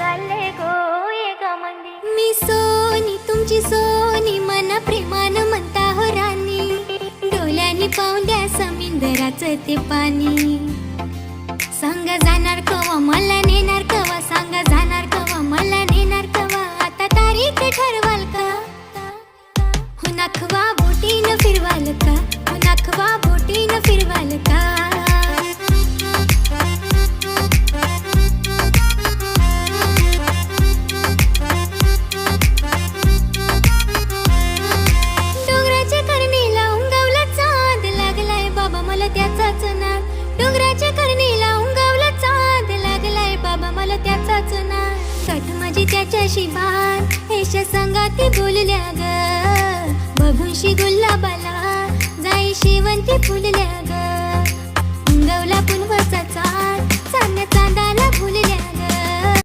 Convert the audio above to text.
चालले गो एका मंदी. मी सोनी तुमची सोनी मना प्रेमान म्हणता हो राणी. डोळ्यांनी पाहून द्या समुद्राचं ते पाणी. सांग जाणार कवा मला नेणार कवा. सांग जाणार कवा मला नेणार कवा. आता तारीख ठरवाल का. हो नाखवा बोटीनं फिरवाल का. हो नाखवा बोटीनं फिरवाल का. त्याचाच नाद. डोंगराच्या करणीला उंगावला चांद. लागलाय बाबा मला त्याचाच नाद. कठ माझी त्याच्याशी बात. हेशा संगाती बोलल्या ग. बघूनशी गुलाबाला जाई शेवंती फुलल्या ग. उंगवला पुनवचा चांद.